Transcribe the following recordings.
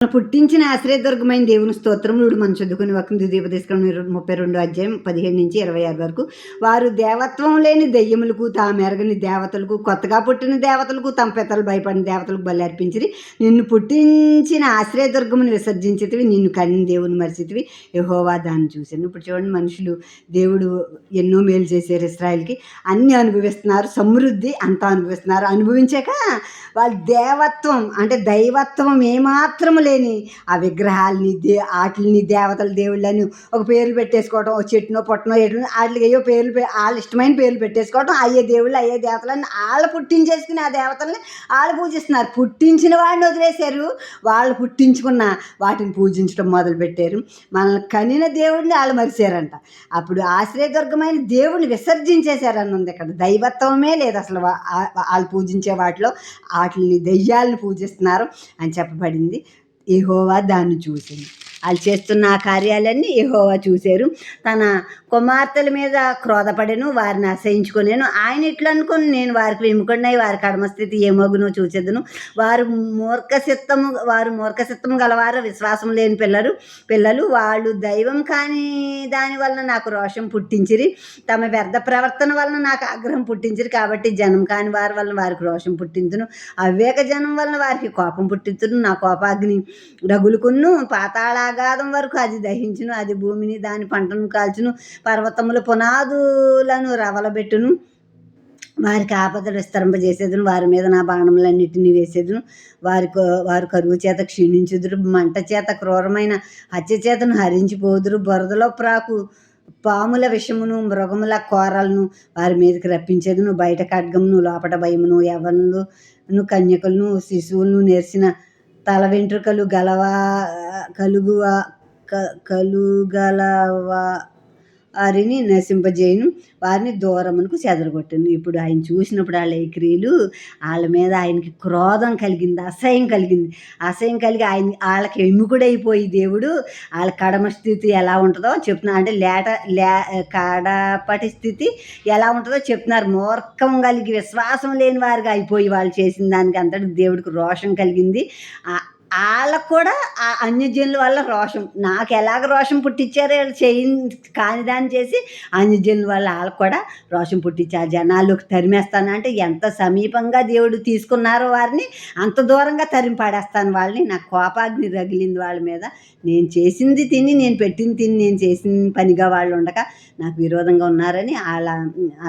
పుట్టించిన ఆశ్రయదుర్గమైన దేవుని స్తోత్రములు మనం చదువుకుని వాక్యం ద్వితీయోపదేశకాండం 32 అధ్యాయం 15-26 వరకు. వారు దేవత్వం లేని దెయ్యములకు, తాము ఎరగని దేవతలకు, కొత్తగా పుట్టిన దేవతలకు, తమ పితరులు భయపడిన దేవతలకు బలి అర్పించిరి. నిన్ను పుట్టించిన ఆశ్రయదుర్గమును విసర్జించితివి, నిన్ను కనిన దేవుని మరిచితివి, యెహోవా దాన్ని చూశాను. ఇప్పుడు చూడండి, మనుషులు దేవుడు ఎన్నో మేలు చేశారు ఇశ్రాయేల్కి, అన్నీ అనుభవిస్తున్నారు, సమృద్ధి అంతా అనుభవిస్తున్నారు. అనుభవించాక వాళ్ళ దేవత్వం అంటే దైవత్వం ఏమాత్రము లేని ఆ విగ్రహాలని వాటిని దేవతలు దేవుళ్ళని ఒక పేర్లు పెట్టేసుకోవడం, ఒక చెట్టునో పొట్టనో ఎటునో వాటికి ఏవో పేర్లు వాళ్ళ ఇష్టమైన పేర్లు పెట్టేసుకోవడం, అయ్యే దేవుళ్ళు అయ్యే దేవతలని వాళ్ళు పుట్టించేసుకుని ఆ దేవతల్ని వాళ్ళు పూజిస్తున్నారు. పుట్టించిన వాడిని వదిలేశారు, వాళ్ళు పుట్టించుకున్న వాటిని పూజించడం మొదలుపెట్టారు. మనల్ని కనిన దేవుడిని వాళ్ళు మరిచారంట. అప్పుడు ఆశ్రయదుర్గమైన దేవుడిని విసర్జించేశారని ఉంది ఇక్కడ. దైవత్వమే లేదు అసలు వాళ్ళు పూజించే వాటిలో. వాటిని దెయ్యాలను పూజిస్తున్నారు అని చెప్పబడింది. యెహోవా దాన్ని చూసింది. వాళ్ళు చేస్తున్న ఆ కార్యాలన్నీ యెహోవా చూశారు. తన కుమార్తెల మీద క్రోధపడెను, వారిని అసహించుకొనేను. ఆయన ఇట్లా అనుకుని, నేను వారికి విముఖుడినై వారి కర్మస్థితి ఏమగునో చూచెదను. వారు మూర్ఖసిత్తము గలవారు, విశ్వాసం లేని పిల్లలు. వాళ్ళు దైవం కాని దాని వలన నాకు రోషం పుట్టించిరి, తమ వ్యర్థ ప్రవర్తన వలన నాకు ఆగ్రహం పుట్టించిరి. కాబట్టి జనం కాని వారి వలన వారికి రోషం పుట్టించును, అవివేక జనం వలన వారికి కోపం పుట్టించును. నా కోపాగ్ని రగులుకును, పాతాళాగాధం వరకు అది దహించును. అది భూమిని దాని పంటను కాల్చును, పర్వతముల పునాదులను రవలబెట్టును. వారికి ఆపదలు విస్తరింపజేసేదును, వారి మీద నా బాణములన్నిటినీ వేసేదును. వారు కరువు చేత క్షీణించుదురు, మంట చేత క్రూరమైన హత్య చేతను హరించిపోదురు. బురదలో ప్రాకు పాముల విషమును, మృగముల కోరలను వారి మీదకి రప్పించేదును. బయట ఖడ్గమును, లోపట భయమును, యవ్వనులను, కన్యకలను, శిశువులను, నేర్చిన తల వెంట్రుకలు కలుగలవా వారిని నశింపజేయును, వారిని దూరమునకు చెదరగొట్టును. ఇప్పుడు ఆయన చూసినప్పుడు వాళ్ళ క్రియలు, వాళ్ళ మీద ఆయనకి క్రోధం కలిగింది, అసహ్యం కలిగి వాళ్ళకి ఎముకుడైపోయి దేవుడు వాళ్ళ కడమ స్థితి ఎలా ఉంటుందో చెప్తున్నా. అంటే కడపటి స్థితి ఎలా ఉంటుందో చెప్తున్నారు. మూర్ఖం కలిగి విశ్వాసం లేని వారిగా అయిపోయి వాళ్ళు చేసిన దానికి అంతటి దేవుడికి రోషం కలిగింది. వాళ్ళకు కూడా ఆ అన్యజనుల వల్ల రోషం, నాకు ఎలాగ రోషం పుట్టించారో కాని దాన్ని చేసి అన్యజనుల వల్ల వాళ్ళకు కూడా రోషం పుట్టించారు. జనాల్లోకి తరిమేస్తాను అంటే ఎంత సమీపంగా దేవుడు తీసుకున్నారో వారిని అంత దూరంగా తరిమిపాడేస్తాను వాళ్ళని. నాకు కోపాగ్ని రగిలింది వాళ్ళ మీద. నేను చేసింది తిని, నేను పెట్టింది తిని, నేను చేసిన పనిగా వాళ్ళు ఉండక నాకు విరోధంగా ఉన్నారని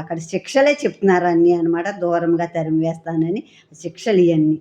అక్కడ శిక్షలే చెప్తున్నారు అన్నీ అనమాట. దూరంగా తరిమి వేస్తానని శిక్షలు ఇవన్నీ.